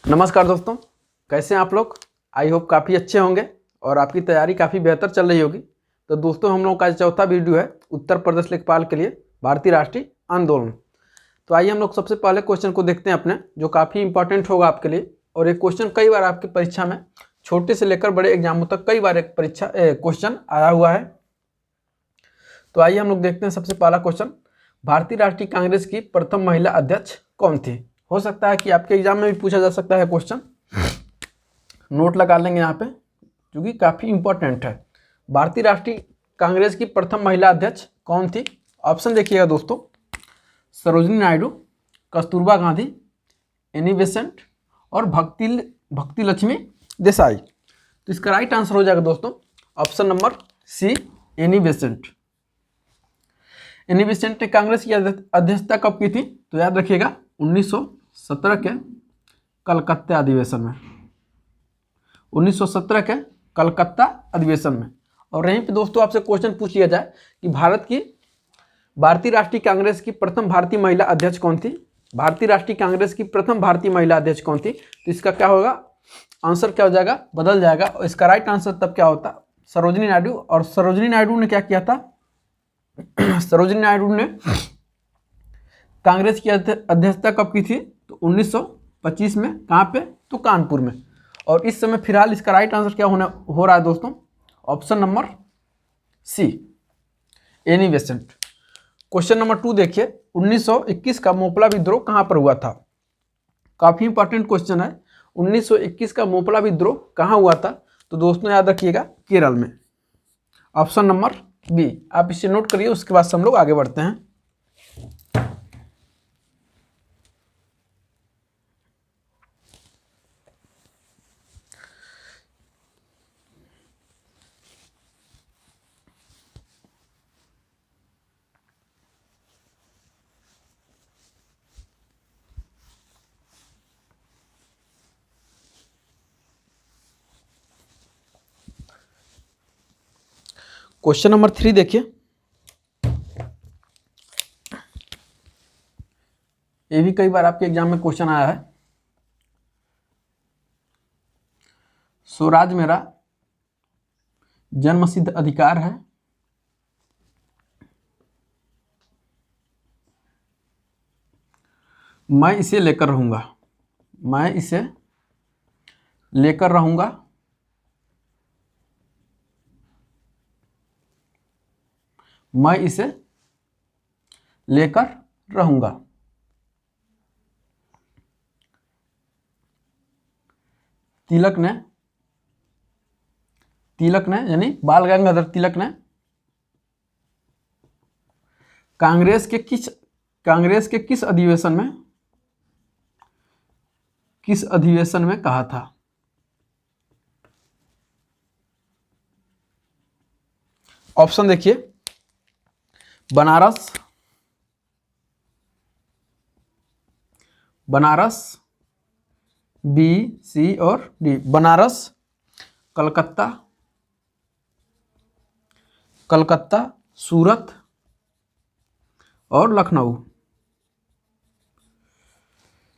नमस्कार दोस्तों, कैसे हैं आप लोग। आई होप काफ़ी अच्छे होंगे और आपकी तैयारी काफ़ी बेहतर चल रही होगी। तो दोस्तों, हम लोगों का चौथा वीडियो है उत्तर प्रदेश लेखपाल के लिए भारतीय राष्ट्रीय आंदोलन। तो आइए हम लोग सबसे पहले क्वेश्चन को देखते हैं अपने, जो काफ़ी इंपॉर्टेंट होगा आपके लिए। और एक क्वेश्चन कई बार आपकी परीक्षा में, छोटे से लेकर बड़े एग्जामों तक कई बार एक परीक्षा क्वेश्चन आया हुआ है। तो आइए हम लोग देखते हैं सबसे पहला क्वेश्चन। भारतीय राष्ट्रीय कांग्रेस की प्रथम महिला अध्यक्ष कौन थी। हो सकता है कि आपके एग्जाम में भी पूछा जा सकता है क्वेश्चन, नोट लगा लेंगे यहाँ पे क्योंकि काफ़ी इंपॉर्टेंट है। भारतीय राष्ट्रीय कांग्रेस की प्रथम महिला अध्यक्ष कौन थी। ऑप्शन देखिएगा दोस्तों, सरोजिनी नायडू, कस्तूरबा गांधी, एनी बेसेंट और भक्ति लक्ष्मी देसाई। तो इसका राइट आंसर हो जाएगा दोस्तों option number C, Annie Besant. Annie Besant ने कांग्रेस की अध्यक्षता कब की थी, तो याद रखिएगा 1917 के कलकत्ता अधिवेशन में। 1917 के कलकत्ता अधिवेशन में। और यहीं पे दोस्तों आपसे क्वेश्चन पूछ लिया जाए कि भारतीय राष्ट्रीय कांग्रेस की प्रथम भारतीय महिला अध्यक्ष कौन थी। भारतीय राष्ट्रीय कांग्रेस की प्रथम भारतीय महिला अध्यक्ष कौन थी, तो इसका क्या होगा, आंसर क्या हो जाएगा, बदल जाएगा। और इसका राइट आंसर तब क्या होता, सरोजिनी नायडू। और सरोजिनी नायडू ने क्या किया था, सरोजिनी नायडू ने कांग्रेस की अध्यक्षता कब की थी, तो 1925 में। कहाँ पे, तो कानपुर में। और इस समय फिलहाल इसका राइट आंसर क्या हो रहा है दोस्तों, option number C, Annie Besant. Question number 2 देखिए, 1921 का मोपला विद्रोह कहां पर हुआ था। काफी इंपॉर्टेंट क्वेश्चन है। 1921 का मोपला विद्रोह कहां हुआ था, तो दोस्तों याद रखिएगा केरल में। ऑप्शन नंबर बी, आप इसे नोट करिए, उसके बाद हम लोग आगे बढ़ते हैं। क्वेश्चन नंबर 3 देखिए, ये भी कई बार आपके एग्जाम में क्वेश्चन आया है। स्वराज मेरा जन्मसिद्ध अधिकार है, मैं इसे लेकर रहूंगा। मैं इसे लेकर रहूंगा, मैं इसे लेकर रहूंगा। तिलक ने यानी बाल गंगाधर तिलक ने कांग्रेस के किस अधिवेशन में कहा था। ऑप्शन देखिए, बनारस, बी, सी और डी। बनारस, कलकत्ता, सूरत और लखनऊ।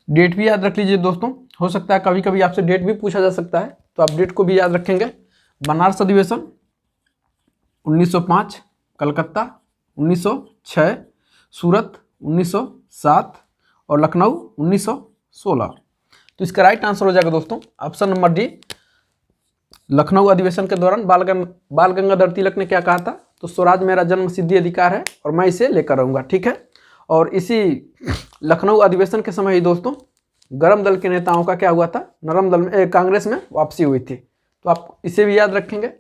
डेट भी याद रख लीजिए दोस्तों, हो सकता है कभी कभी आपसे डेट भी पूछा जा सकता है, तो आप डेट को भी याद रखेंगे। बनारस अधिवेशन 1905, कलकत्ता 1906, सूरत 1907 और लखनऊ 1916। तो इसका राइट आंसर हो जाएगा दोस्तों ऑप्शन नंबर डी। लखनऊ अधिवेशन के दौरान बाल गंगाधर तिलक ने क्या कहा था, तो स्वराज मेरा जन्म सिद्धि अधिकार है और मैं इसे लेकर रहूंगा। ठीक है। और इसी लखनऊ अधिवेशन के समय ही दोस्तों गरम दल के नेताओं का क्या हुआ था, नरम दल में कांग्रेस में वापसी हुई थी। तो आप इसे भी याद रखेंगे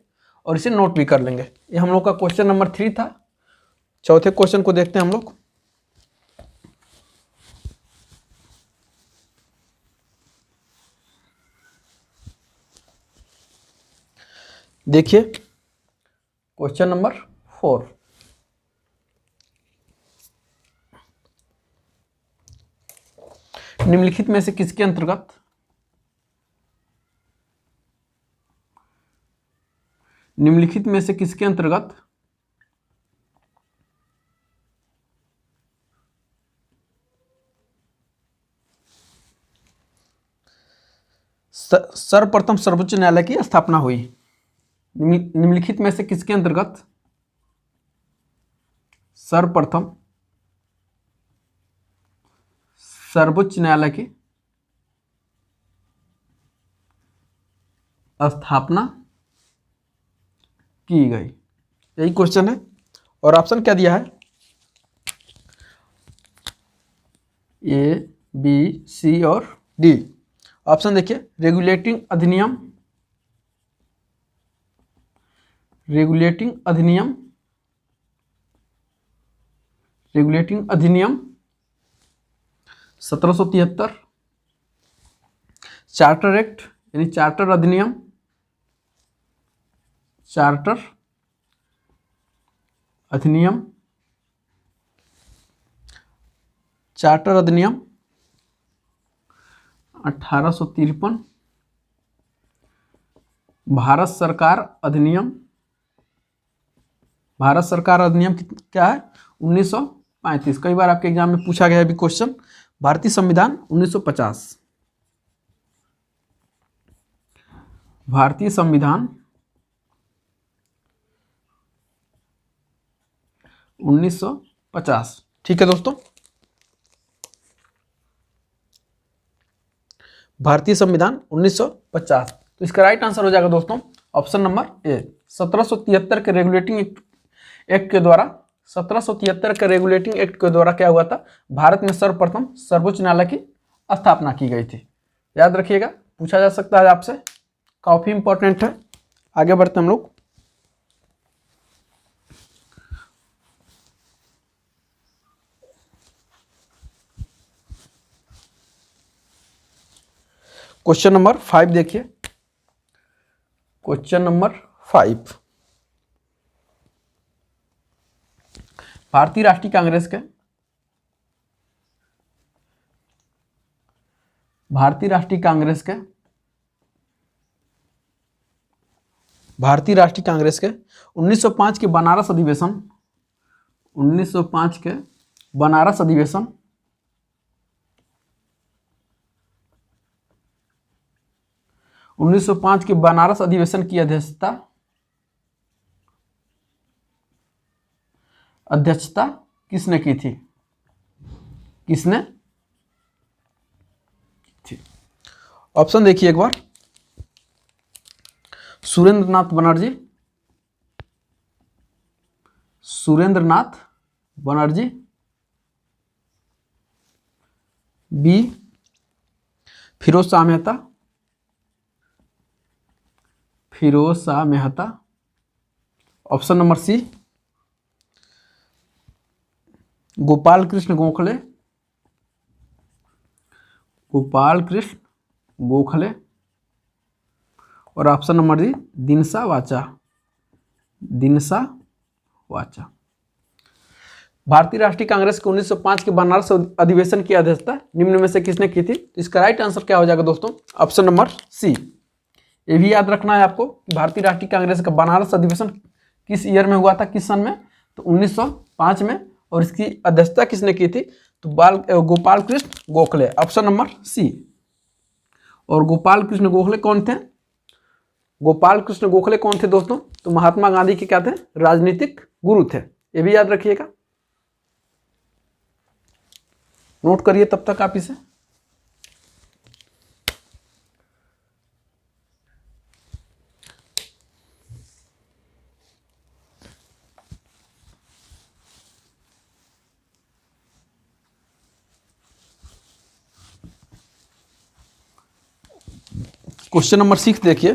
और इसे नोट भी कर लेंगे। ये हम लोग का क्वेश्चन नंबर 3 था। चौथे क्वेश्चन को देखते हैं हम लोग। देखिए क्वेश्चन नंबर 4, निम्नलिखित में से किसके अंतर्गत सर्वप्रथम सर्वोच्च न्यायालय की स्थापना हुई? निम्नलिखित में से किसके अंतर्गत सर्वप्रथम सर्वोच्च न्यायालय की स्थापना की गई? यही क्वेश्चन है। और ऑप्शन क्या दिया है? ए, बी, सी और डी। ऑप्शन देखिए, रेगुलेटिंग अधिनियम, रेगुलेटिंग अधिनियम, रेगुलेटिंग अधिनियम 1773, चार्टर एक्ट यानी चार्टर अधिनियम, चार्टर अधिनियम, चार्टर अधिनियम 1853, भारत सरकार अधिनियम, भारत सरकार अधिनियम क्या है? 1935। कई बार आपके एग्जाम में पूछा गया है भी क्वेश्चन। भारतीय संविधान 1950, भारतीय संविधान 1950। ठीक है दोस्तों, भारतीय संविधान 1950। तो इसका राइट आंसर हो जाएगा दोस्तों ऑप्शन नंबर ए। 1773 के रेगुलेटिंग एक्ट के द्वारा, 1773 के रेगुलेटिंग एक्ट के द्वारा क्या हुआ था? भारत में सर्वप्रथम सर्वोच्च न्यायालय की स्थापना की गई थी। याद रखिएगा, पूछा जा सकता है आपसे, काफी इंपॉर्टेंट है। आगे बढ़ते हम लोग। क्वेश्चन नंबर 5 देखिए, क्वेश्चन नंबर 5। भारतीय राष्ट्रीय कांग्रेस के, भारतीय राष्ट्रीय कांग्रेस के, भारतीय राष्ट्रीय कांग्रेस के 1905 के बनारस अधिवेशन, 1905 के बनारस अधिवेशन, के बनारस अधिवेशन की अध्यक्षता किसने की थी? किसने थी? ऑप्शन देखिए एक बार, Surendranath Banerjee, Surendranath Banerjee, B Firoz Shah Mehta, Firoz Shah Mehta, option number C Gopal Krishna Gokhale, Gopal Krishna Gokhale, और ऑप्शन नंबर डी दिनसा वाचा, दिनसा वाचा। भारतीय राष्ट्रीय कांग्रेस के 1905 के बनारस अधिवेशन की अध्यक्षता निम्न में से किसने की थी? तो इसका राइट आंसर क्या हो जाएगा दोस्तों? Option number C. ये भी याद रखना है आपको, भारतीय राष्ट्रीय कांग्रेस का बनारस अधिवेशन किस ईयर में हुआ था, किस सन में? तो 1905 में। और इसकी अध्यक्षता किसने की थी? तो Gopal Krishna Gokhale, option number C. और गोपाल कृष्ण गोखले कौन थे? गोपाल कृष्ण गोखले कौन थे दोस्तों? तो महात्मा गांधी के क्या थे? राजनीतिक गुरु थे। ये भी याद रखिएगा, नोट करिए तब तक आप इसे। क्वेश्चन नंबर 6 देखिए,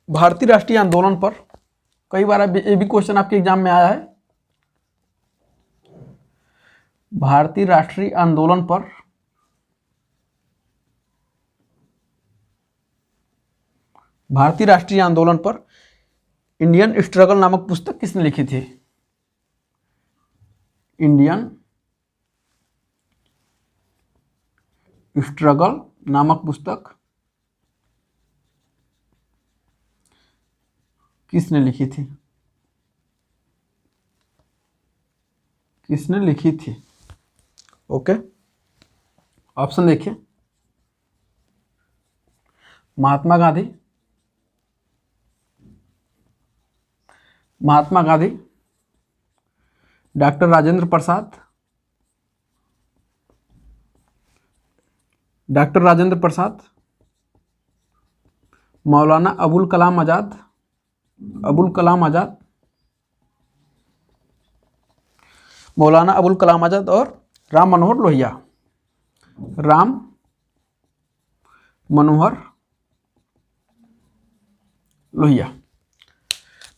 भारतीय राष्ट्रीय आंदोलन पर, कई बार ये भी क्वेश्चन आपके एग्जाम में आया है। भारतीय राष्ट्रीय आंदोलन पर, भारतीय राष्ट्रीय आंदोलन पर इंडियन स्ट्रगल नामक पुस्तक किसने लिखी थी? इंडियन स्ट्रगल नामक पुस्तक किसने लिखी थी? किसने लिखी थी? ओके, ऑप्शन देखिए, महात्मा गांधी, महात्मा गांधी, डॉक्टर राजेंद्र प्रसाद, डॉक्टर राजेंद्र प्रसाद, मौलाना अबुल कलाम आज़ाद, अबुल कलाम आज़ाद, मौलाना अबुल कलाम आज़ाद और राम मनोहर लोहिया, राम मनोहर लोहिया।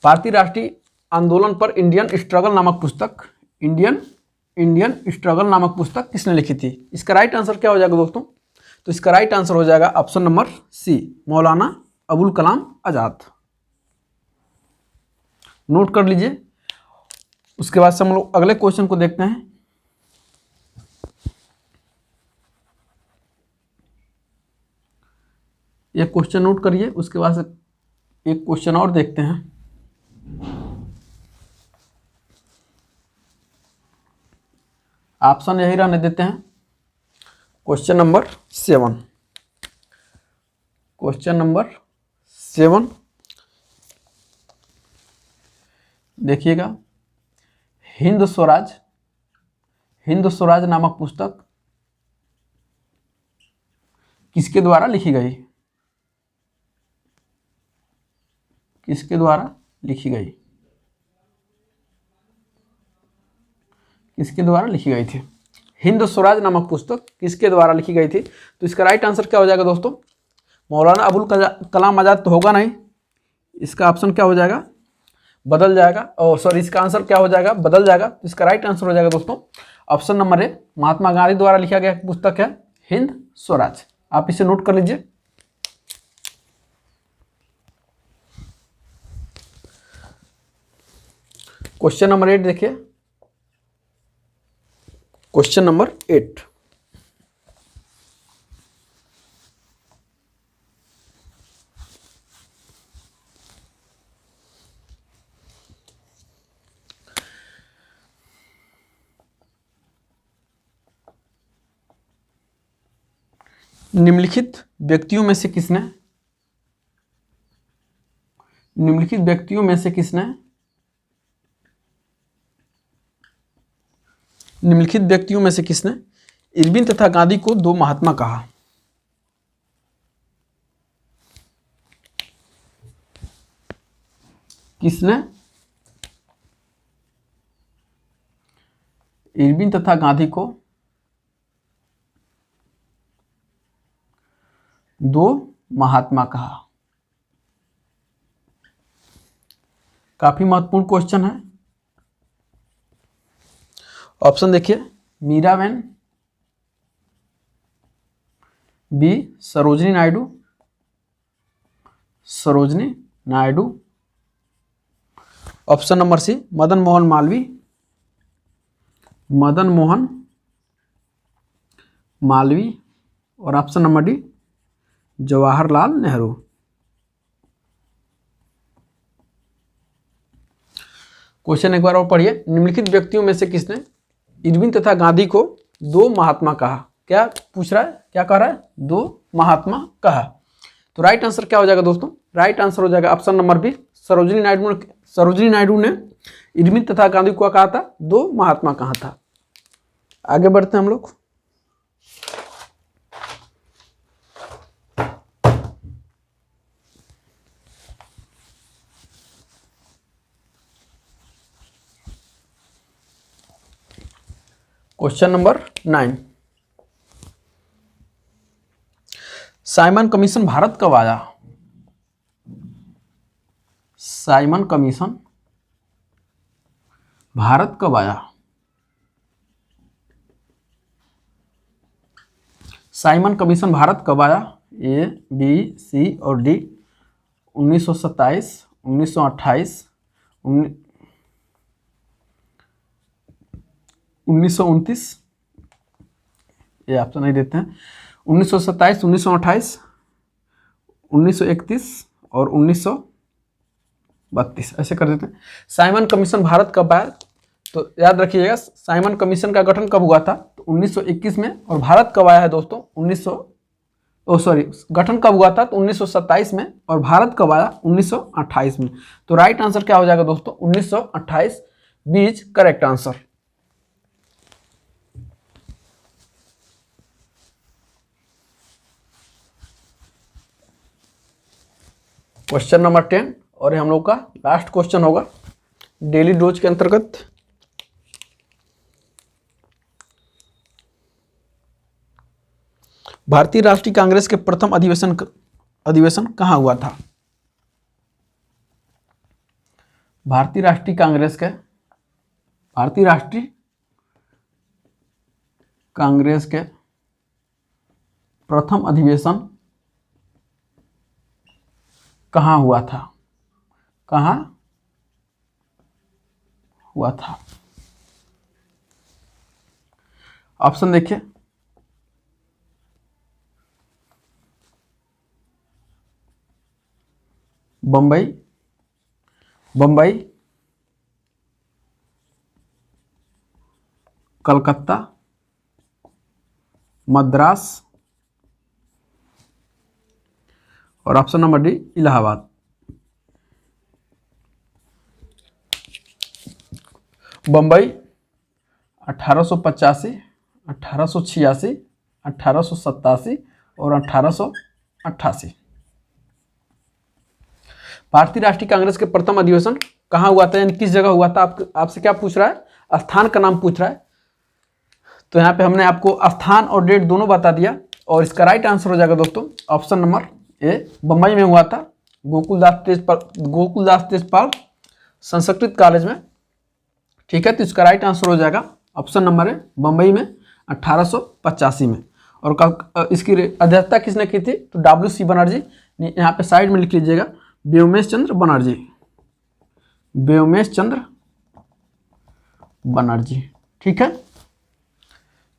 भारतीय राष्ट्रीय आंदोलन पर इंडियन स्ट्रगल नामक पुस्तक, इंडियन स्ट्रगल नामक पुस्तक किसने लिखी थी? इसका राइट आंसर क्या हो जाएगा दोस्तों? तो इसका राइट आंसर हो जाएगा ऑप्शन नंबर सी, मौलाना अबुल कलाम आज़ाद। नोट कर लीजिए। उसके बाद से हम लोग अगले क्वेश्चन को देखते हैं। ये क्वेश्चन नोट करिए, उसके बाद से एक क्वेश्चन और देखते हैं। ऑप्शन यही रहने देते हैं। क्वेश्चन नंबर 7, क्वेश्चन नंबर 7 देखिएगा। हिंद स्वराज, हिंद स्वराज नामक पुस्तक किसके द्वारा लिखी गई? किसके द्वारा लिखी गई? किसके द्वारा लिखी गई थी? हिंद स्वराज नामक पुस्तक किसके द्वारा लिखी गई थी? तो इसका राइट आंसर क्या हो जाएगा दोस्तों? मौलाना अबुल कलाम आज़ाद तो होगा नहीं, इसका ऑप्शन क्या हो जाएगा? बदल जाएगा। और सॉरी, इसका आंसर क्या हो जाएगा? बदल जाएगा। तो इसका राइट आंसर हो जाएगा दोस्तों option number A, Mahatma Gandhi द्वारा लिखा गया पुस्तक है हिंद स्वराज। आप इसे नोट कर लीजिए। क्वेश्चन नंबर 8 देखिए। क्वेश्चन नंबर 8, निम्नलिखित व्यक्तियों में से किसने, निम्नलिखित व्यक्तियों में से किसने, निम्नलिखित व्यक्तियों में से किसने इरविन तथा गांधी को दो महात्मा कहा? किसने इरविन तथा गांधी को दो महात्मा कहा? काफी महत्वपूर्ण क्वेश्चन है। ऑप्शन देखिए, Mirabehn, B Sarojini Naidu, Sarojini Naidu, option number C Madan Mohan Malaviya, Madan Mohan Malaviya, और option number D Jawaharlal Nehru. Question एक बार और पढ़िए। निम्नलिखित व्यक्तियों में से किसने इरविन तथा गांधी को दो महात्मा कहा? क्या पूछ रहा है, क्या कह रहा है? दो महात्मा कहा। तो राइट आंसर क्या हो जाएगा दोस्तों? राइट आंसर हो जाएगा option number B, Sarojini Naidu ने इरविन तथा गांधी को कहा था दो महात्मा कहा था। आगे बढ़ते हैं हम लोग। Question number 9, Simon commission Bharat कब आया? साइमन कमीशन भारत कब आया? साइमन कमीशन भारत कब आया? ए, बी, सी और डी। 1927, 1928, 1929, ये ऑप्शन नहीं देते हैं। 1927, 1928, 1931 और 1932 ऐसे कर देते हैं। साइमन कमीशन भारत कब आया? तो याद रखिएगा, साइमन कमीशन का गठन कब हुआ था? तो 1921 में। और भारत कब आया है दोस्तों? गठन कब हुआ था? तो 1927 में। और भारत कब आया? 1928 में। तो राइट आंसर क्या हो जाएगा दोस्तों? 1928 B is correct answer. Question number 10 और ये हम लोग का लास्ट क्वेश्चन होगा डेली डोज के अंतर्गत। भारतीय राष्ट्रीय कांग्रेस के प्रथम अधिवेशन कहाँ हुआ था? भारतीय राष्ट्रीय कांग्रेस के प्रथम अधिवेशन कहाँ हुआ था? कहाँ हुआ था? ऑप्शन देखिए। बम्बई, कलकत्ता, मद्रास और option number D Allahabad. Bombay 1885, 1886, 1887 और 1888। भारतीय राष्ट्रीय कांग्रेस के प्रथम अधिवेशन कहाँ हुआ था, यानी किस जगह हुआ था? आपसे क्या पूछ रहा है? स्थान का नाम पूछ रहा है। तो यहाँ पे हमने आपको स्थान और डेट दोनों बता दिया और इसका राइट आंसर हो जाएगा दोस्तों ऑप्शन नंबर ए, बम्बई में हुआ था, गोकुलदास तेजपाल संस्कृत कॉलेज में। ठीक है, तो इसका राइट आंसर हो जाएगा ऑप्शन नंबर ए, बम्बई में 1885 में। और इसकी अध्यक्षता किसने की थी? तो WC बनर्जी। यहाँ पे साइड में लिख लीजिएगा, व्योमेश चंद्र बनर्जी। ठीक है,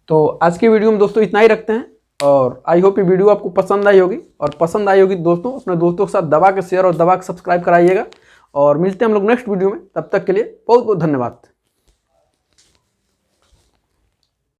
तो आज की वीडियो में दोस्तों इतना ही रखते हैं और आई होप ये वीडियो आपको पसंद आई होगी। और पसंद आई होगी दोस्तों अपने दोस्तों के साथ दबा के शेयर और दबा के सब्सक्राइब कराइएगा। और मिलते हैं हम लोग नेक्स्ट वीडियो में, तब तक के लिए बहुत बहुत धन्यवाद।